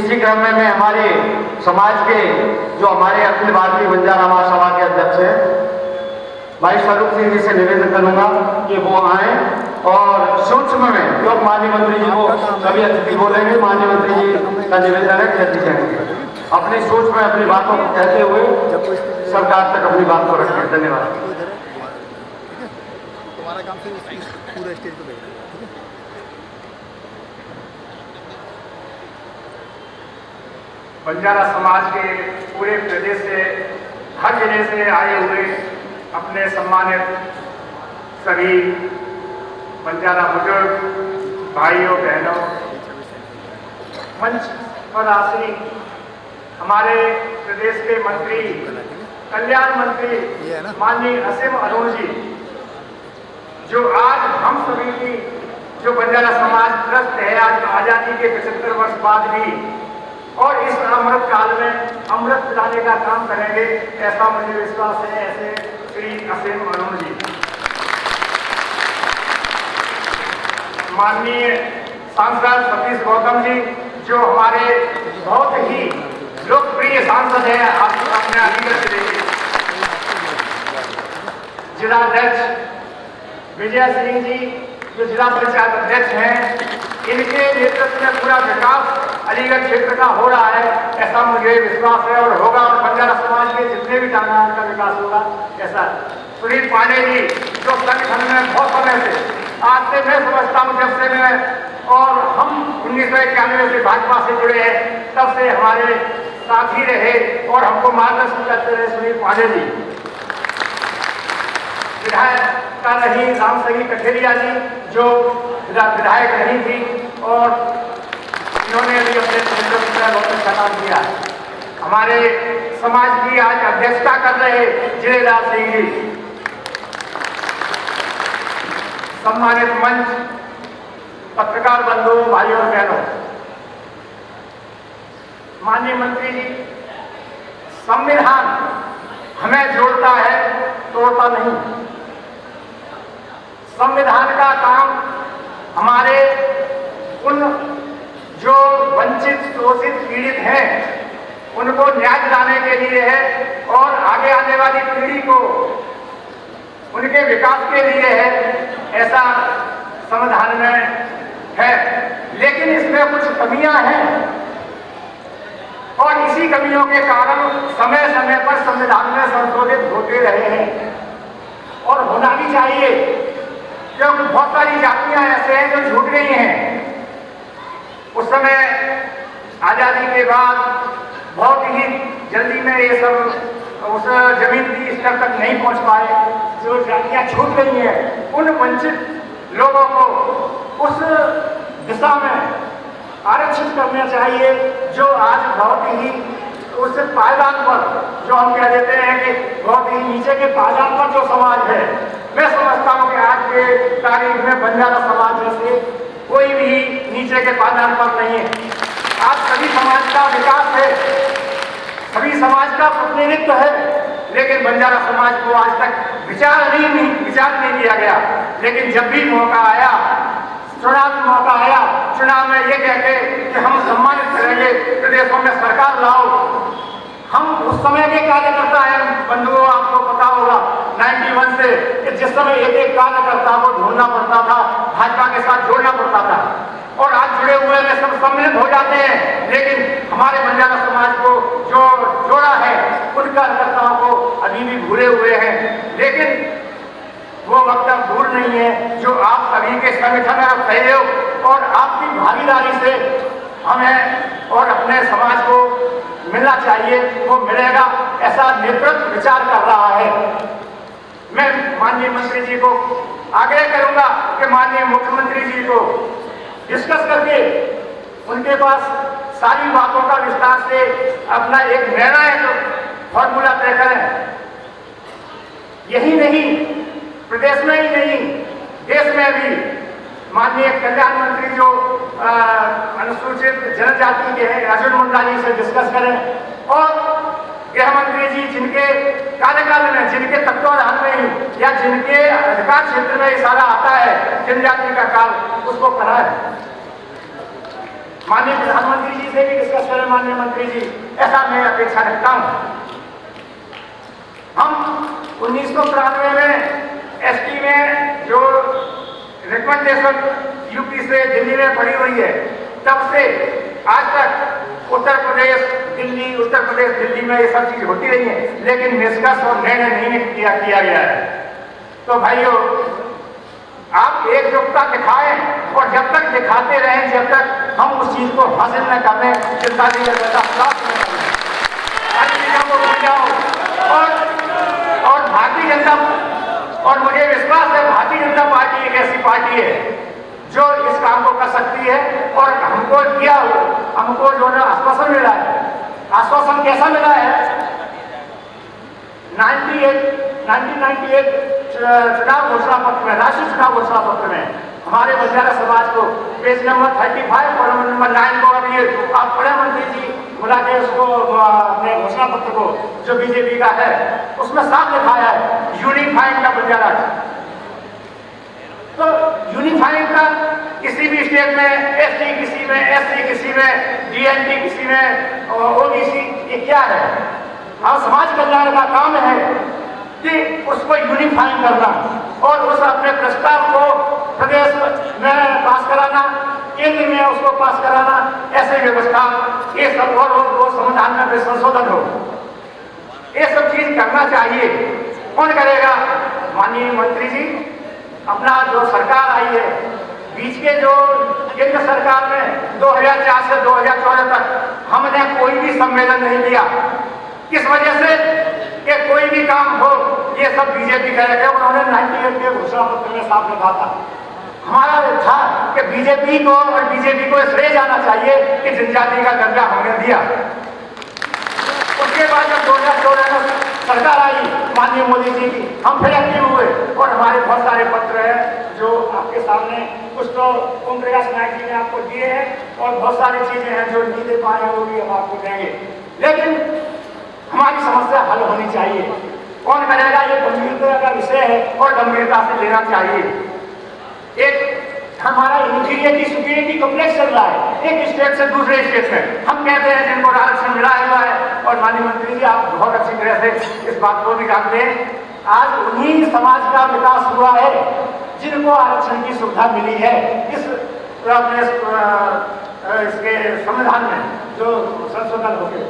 इसी क्रम में मैं हमारे समाज के जो हमारे अखिल भारतीय बंजारा महासभा के अध्यक्ष हैं भाई स्वरूप सिंह जी से निवेदन करूंगा कि वो आए और सूक्ष्म में जो माननीय मंत्री जी को सभी अतिथि बोलेंगे, माननीय मंत्री जी का निवेदन है कि अतिथि जाएंगे अपनी सोच में अपनी बातों को कहते हुए सरकार तक अपनी बात को रखें। धन्यवाद। तुम्हारा काम फिर पूरे स्टेज पे भेजना। बंजारा समाज के पूरे प्रदेश से, हर जिले से आए हुए अपने सम्मानित सभी बंजारा बुजुर्ग भाइयों बहनों, मंच पर आसीन हमारे प्रदेश के मंत्री, कल्याण मंत्री माननीय असीम अरुण जी, जो आज हम सभी की जो बंजारा समाज त्रस्त है, आज आजादी के 75 वर्ष बाद भी और इस अमृत काल में अमृत पिलाने का काम करेंगे, ऐसा मुझे विश्वास है। ऐसे श्री असीम अरुण जी, माननीय सांसद सतीश गौतम जी, जो हमारे बहुत ही लोकप्रिय सांसद हैं, आप अपने अलीगढ़ जिले के जिला अध्यक्ष विजय सिंह जी, जो जिला पंचायत अध्यक्ष हैं, इनके नेतृत्व में पूरा विकास अलीगढ़ क्षेत्र का हो रहा है, ऐसा मुझे विश्वास है और होगा। और बंजारा समाज के जितने भी टांगान का विकास होगा ऐसा। सुनील पांडे जी, जो संगठन में बहुत समय से, आज से मैं समझता हूँ जब से मैं और हम 1991 से भाजपा से जुड़े हैं, तब से हमारे साथी रहे और हमको मार्गदर्शन करते रहे सुनील पांडे जी। विधायक का रही रामसगी कठेरिया जी, जो विधायक रही थी और इन्होंने भी अपने क्षेत्र में बहुत अच्छा काम किया। हमारे समाज की आज अध्यक्षता कर रहे जिलेदार सिंह जी, सम्मानित मंच, पत्रकार बंधु भाइयों और बहनों, माननीय मंत्री जी, संविधान हमें जोड़ता है, तोड़ता नहीं। संविधान का काम हमारे उन जो वंचित, शोषित, पीड़ित हैं, उनको न्याय दिलाने के लिए है और आगे आने वाली पीढ़ी को उनके विकास के लिए है, ऐसा संविधान में है। लेकिन इसमें कुछ कमियां हैं और इसी कमियों के कारण समय समय पर संविधान में संशोधित होते रहे हैं और होना भी चाहिए, क्योंकि बहुत सारी जातियां ऐसे हैं जो झूठ गई हैं। उस समय आजादी के बाद बहुत ही जल्दी में ये सब उस जमीन की स्तर तक नहीं पहुंच पाए, जो जातियां छूट गई हैं, उन वंचित लोगों को उस दिशा में आरक्षित करना चाहिए, जो आज बहुत ही उस पायदान पर, जो हम कह देते हैं कि बहुत ही नीचे के पायदान पर जो समाज है, मैं समझता हूं कि आज के तारीख में बंजारा समाज जैसे कोई भी नीचे के पायदान पर नहीं है। आज सभी समाज का विकास है, सभी समाज का प्रतिनिधित्व है, लेकिन बंजारा समाज को आज तक विचार नहीं किया गया। लेकिन जब भी मौका आया, चुनाव में मौका आया, चुनाव में ये कह के कि हम सम्मानित करेंगे, प्रदेशों में सरकार लाओ। हम उस समय के कार्यकर्ता हैं बंधुओं, आपको पता होगा 91 से कि जिस समय एक एक कार्यकर्ता को ढूंढना पड़ता था, भाजपा के साथ जोड़ना पड़ता था, और आज जुड़े हुए में सब सम्मिलित हो जाते हैं। लेकिन हमारे बंजारा समाज को जो जोड़ा है, उन कार्यकर्ताओं को अभी भी भूले हुए हैं। लेकिन वो वक्त अब दूर नहीं है, जो आप सभी के संगठन और सहयोग और आपकी भागीदारी से हमें और अपने समाज को मिलना चाहिए, वो मिलेगा, ऐसा नेतृत्व विचार कर रहा है। मैं माननीय मंत्री जी को आग्रह करूंगा कि माननीय मुख्यमंत्री जी को डिस्कस करके उनके पास सारी बातों का विस्तार से अपना एक निर्णायक फॉर्मूला तय करें। यही नहीं, प्रदेश में ही नहीं, देश में भी माननीय कल्याण मंत्री जो अनुसूचित जनजाति के हैं, अर्जुन मुंडा जी से डिस्कस करें, और गृह मंत्री जी जिनके कार्यकाल में, जिनके तत्वाधान में ही या जिनके अधिकार क्षेत्र में इशारा आता है जनजाति का कार्य, उसको कराएं। माननीय प्रधानमंत्री जी से भी डिस्कस करें, माननीय मंत्री जी, ऐसा मैं अपेक्षा रखता हूँ। हम 1993 में एसटी में जो रिकमेंडेशन यूपी से दिल्ली में पड़ी हुई है, तब से आज तक उत्तर प्रदेश दिल्ली में ये सब चीज होती रही है, लेकिन निष्कर्ष और निर्णय नहीं किया गया है। तो भाइयों, आप एकजुटता दिखाएं और जब तक दिखाते रहें, जब तक हम उस चीज को हासिल न करें, चिंता नहीं करता और भारतीय जनता, और मुझे विश्वास है भारतीय जनता पार्टी एक ऐसी पार्टी है जो इस काम को कर सकती है। और हमको जो है आश्वासन मिला है। आश्वासन कैसा मिला है? 1998 चुनाव घोषणा पत्र में, राष्ट्रीय चुनाव घोषणा पत्र में हमारे बंजारा समाज को पेज नंबर 35 और नंबर 9 को, अभी आप पढ़े मंत्री जी, बुला के उसको अपने घोषणा पत्र को जो बीजेपी का है, उसमें साफ लिखा है यूनिफाइंग का बंजारा। तो यूनिफाइंग का किसी भी स्टेट में एसटी किसी में, एससी किसी में, डीएनटी किसी में, ओबीसी, ये क्या है? और समाज कल्याण का काम है कि उसको यूनिफाइंग करना और उस अपने प्रस्ताव को प्रदेश में पास कराना, केंद्र में उसको पास कराना, ऐसे व्यवस्था, ये सब और संविधान में संशोधन हो, ये सब चीज करना चाहिए। कौन करेगा? माननीय मंत्री जी, अपना जो सरकार आई है, बीच के जो केंद्र सरकार में 2004 से 2014 तक हमने कोई भी सम्मेलन नहीं किया। किस वजह से? कि कोई भी काम हो ये सब बीजेपी कह रहे थे। उन्होंने 98 के घोषणा पत्र में साफ लिखा था, हमारा था कि बीजेपी को श्रेय जाना चाहिए कि जनजाति का दर्जा हमने दिया। उसके बाद जब 2014 में सरकार आई माननीय मोदी जी की, हम फिर एक्टिव हुए और हमारे बहुत सारे पत्र हैं जो आपके सामने, कुछ तो ओम प्रकाश नायक जी ने आपको दिए हैं और बहुत सारी चीजें हैं जो नहीं दे पाए हैं, वो भी हम आपको देंगे। लेकिन हमारी समस्या हल होनी चाहिए। कौन करेगा? ये गंभीरता का विषय है और गंभीरता से लेना चाहिए। एक हमारा इंफीरियरिटी सुपीरियरिटी कॉम्प्लेक्स चल रहा है एक स्टेट से दूसरे स्टेट में। हम कहते हैं जिनको आरक्षण मिला हुआ है, और माननीय मंत्री जी आप बहुत अच्छी तरह से इस बात को भी जानते हैं, आज उन्हीं समाज का विकास हुआ है जिनको आरक्षण की सुविधा मिली है। इसके संविधान में जो संशोधन हो गए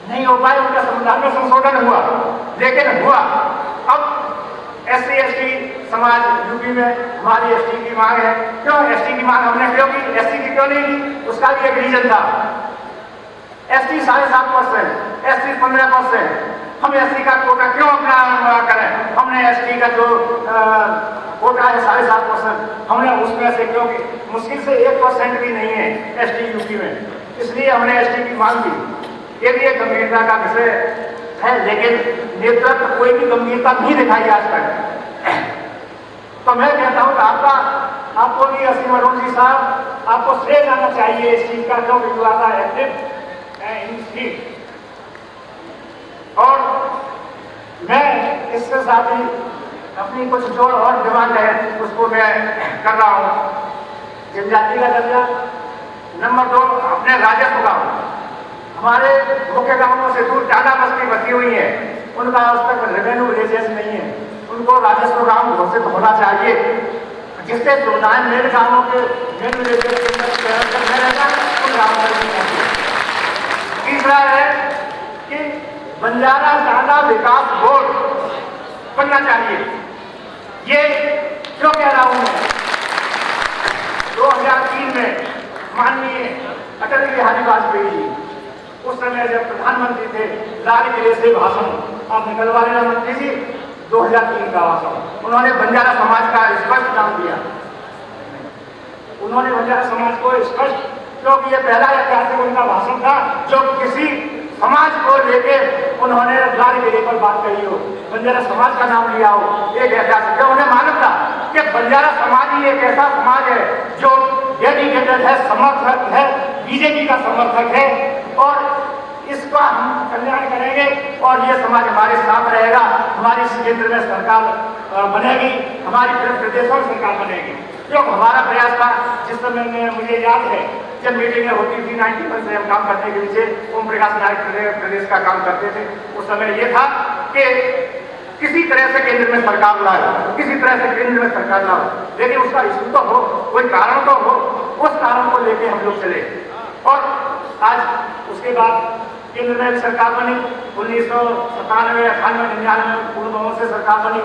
नहीं हो पाए, उनका संविधान में संशोधन हुआ, लेकिन हुआ। अब एससी एसटी समाज यूपी में हमारी एसटी की मांग है। क्यों एसटी की मांग हमने क्यों की? एसटी की क्यों नहीं की? उसका भी एक रीजन था। ST 7.5%, ST 15%। हम एसटी का कोटा क्यों अपना करें? हमने एसटी का जो कोटा है 7.5%, हमने उसमें से, क्योंकि मुश्किल से 1% भी नहीं है एसटी यूपी में, इसलिए हमने एसटी की मांग की। ये भी एक गंभीरता का विषय है, लेकिन नेतृत्व कोई भी गंभीरता नहीं दिखाई आज तक। तो मैं कहता हूं कि आपको भी असीम अरुण जी साहब, आपको श्रेय जाना चाहिए इस चीज का, क्योंकि you are active in speed. और मैं इसके साथ ही अपनी कुछ जो और डिमांड है उसको मैं कर रहा हूं। जनजाति का दर्जा, नंबर 2 अपने राजस्व का, हमारे मुख्य गांवों से दूर टाटा बस्ती बसी हुई है, उनका आज तक रेवेन्यू विलेजेस नहीं है, उनको राजस्व गांव घोषित होना चाहिए, जिससे सुविधाएं मेरे गांवों के मेन विलेजेस के अंदर रहेगा उन गांवों में। तीसरा है कि बंजारा टाटा विकास बोर्ड बनना चाहिए। ये क्यों कह रहा हूं मैं? 2003 में माननीय अटल बिहारी वाजपेयी जी, उस समय जब प्रधानमंत्री थे, लाल किले से भाषण आप निकलवा लेना मंत्री जी, 2003 का भाषण, उन्होंने बंजारा समाज का स्पष्ट नाम दिया। उन्होंने बंजारा समाज को स्पष्ट, क्योंकि ये पहला ऐतिहासिक उनका भाषण था जो किसी समाज को लेके उन्होंने लाल किले पर बात कही हो, बंजारा समाज का नाम लिया हो। एक ऐतिहासिक, उन्हें मालूम था कि बंजारा समाज ही एक ऐसा समाज है जो डेडिकेटेड है, समर्थक है, बीजेपी का समर्थक है, और इसका हम कल्याण करेंगे और ये समाज हमारे साथ रहेगा। हमारी केंद्र में सरकार बनेगी, हमारी प्रदेशों में सरकार बनेगी। क्यों हमारा प्रयास था जिस समय में, मुझे याद है जब मीटिंगें होती थी 90% हम काम करने के पीछे ओम प्रकाश नायक प्रदेश का काम करते थे। उस समय ये था कि किसी तरह से केंद्र में सरकार लाए, किसी तरह से केंद्र में सरकार लाओ, लेकिन उसका इशू तो हो, कोई कारण तो हो, उस कारण को लेके हम लोग चले। और आज उसके बाद केंद्र में सरकार बनी 1997, 98, 99 पूर्ण बहुमत से सरकार बनी,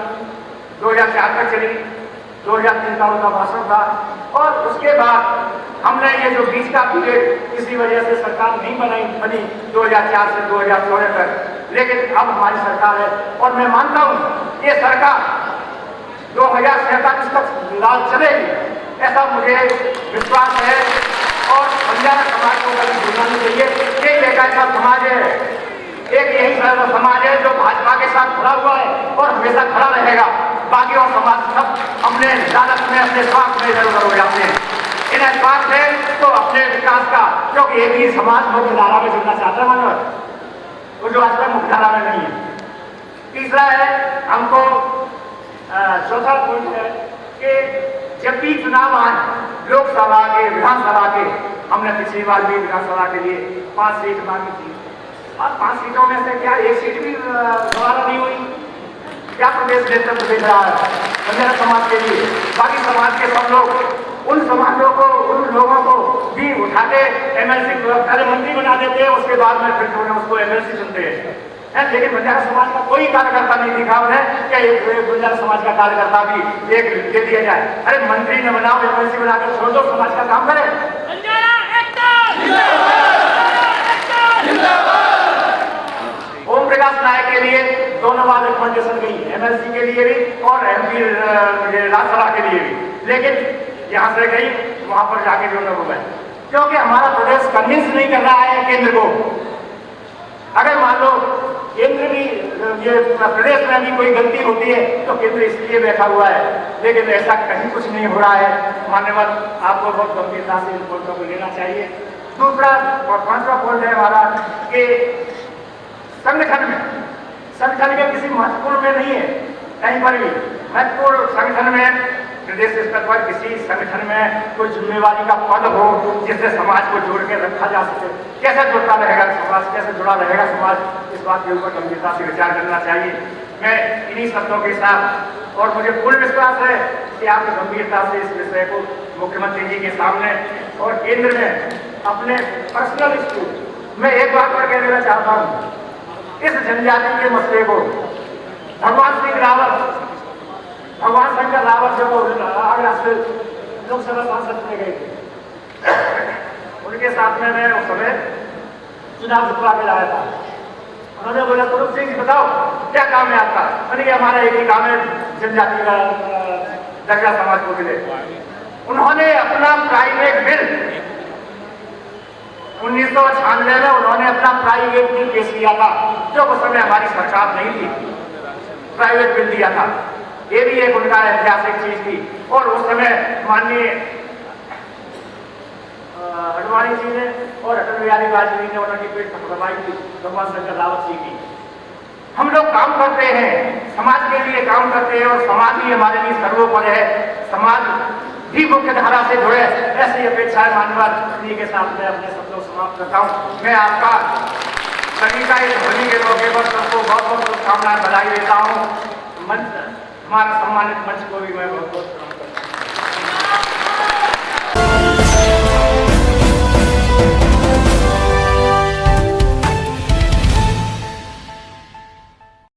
2004 तक चली, 2003 का उनका भाषण था। और उसके बाद हमने ये जो बीच का पीरियड किसी वजह से सरकार नहीं बनी 2004 से 2014 तक, लेकिन अब हमारी सरकार है और मैं मानता हूँ ये सरकार 2047 तक लाल चलेगी, ऐसा मुझे विश्वास है। और बंजारा समाज को कभी भूलना नहीं चाहिए। एक ऐसा समाज है, एक यही समाज है जो भाजपा के साथ खड़ा हुआ है और हमेशा खड़ा रहेगा। बाकी और समाज सब अपने लालच में, अपने स्वार्थ में इधर उधर हो जाते हैं। इन्हें स्वार्थ है तो अपने विकास का, क्योंकि एक ही समाज मुख्य धारा में जुड़ना चाहता है मानव, वो जो आज तक मुख्य धारा में नहीं है। तीसरा है, हमको चौथा पॉइंट है कि जब भी चुनाव आए लोकसभा के, विधानसभा के, हमने पिछली बार भी विधानसभा के लिए 5 सीट मांगी थी और 5 सीटों में से क्या एक सीट भी दोबारा नहीं हुई। क्या प्रदेश नेतृत्व देख रहा है बंजारा समाज के लिए? बाकी समाज के सब लोग उन समाजों को, उन लोगों को भी उठा के एमएलसी पहले मंत्री बना देते हैं, उसके बाद में फिर उन्हें उसको एमएलसी चुनते हैं। लेकिन बंजारा समाज का कोई कार्यकर्ता नहीं दिखा उन्हें कि एक बंजारा समाज का कार्यकर्ता भी एक दे दिया जाए। अरे मंत्री न बनाओ, एमएलसी बनाकर छोड़ दो, समाज का काम करे। ओम प्रकाश नायक के लिए दोनों बार रिकमेंडेशन गई, एमएलसी के लिए भी और एमपी राज्यसभा के लिए भी, लेकिन यहाँ से गई, वहां पर जाके जो लोग गए, क्योंकि हमारा प्रदेश कन्विंस नहीं कर रहा है केंद्र को। अगर मान लो केंद्र भी, ये प्रदेश में भी कोई गलती होती है तो केंद्र इसलिए बैठा हुआ है, लेकिन ऐसा कहीं कुछ नहीं हो रहा है। मान्यवर, आपको बहुत गंभीरता से इन पॉइंटों को लेना चाहिए। दूसरा और 5वां पॉइंट है हमारा कि संगठन के किसी महत्वपूर्ण में नहीं है, कहीं पर भी महत्वपूर्ण संगठन में, प्रदेश स्तर पर किसी संगठन में कोई जिम्मेवारी का पद हो जिससे समाज को जोड़ के रखा जा सके। कैसे जुड़ता रहेगा समाज, कैसे जुड़ा रहेगा समाज, इस बात के ऊपर गंभीरता से विचार करना चाहिए। मैं इन्हीं शब्दों के साथ, और मुझे पूर्ण विश्वास है कि आप गंभीरता से इस विषय को मुख्यमंत्री जी के सामने और केंद्र में अपने पर्सनल स्कूल में एक बात पर कह देना चाहता हूँ, इस जनजाति के मसले को भगवान शंकर रावत जब आगरा से लोकसभा सांसद में गए थे, उनके साथ में मैं उस समय चुनाव जितवा के लाया था। उन्होंने बोला, स्वरूप सिंह जी बताओ क्या काम है आपका? मैंने कहा हमारा एक ही काम है, जनजाति का दर्जा समाज को मिले। उन्होंने अपना प्राइवेट बिल 1996 में उन्होंने अपना प्राइवेट बिल पेश किया था, जो उस समय हमारी सरकार नहीं थी, प्राइवेट बिल दिया था। ये भी एक उनका ऐतिहासिक चीज थी। और उस समय माननीय अडवाणी जी ने और अटल बिहारी वाजपेयी ने उनकी पीठ थपथपाई थी, भगवान शंकर रावत जी की। हम लोग काम करते हैं, समाज के लिए काम करते हैं और समाज ही हमारे लिए सर्वोपरि है। समाज भी मुख्य धारा से जुड़े, ऐसी अपेक्षाएं मानवर इन्हीं के साथ मैं अपने शब्दों समाप्त करता हूँ। मैं आपका सभी का इस होली के मौके पर सबको बहुत बहुत शुभकामनाएं, बधाई देता हूँ। मंच, हमारा सम्मानित मंच को भी मैं बहुत बहुत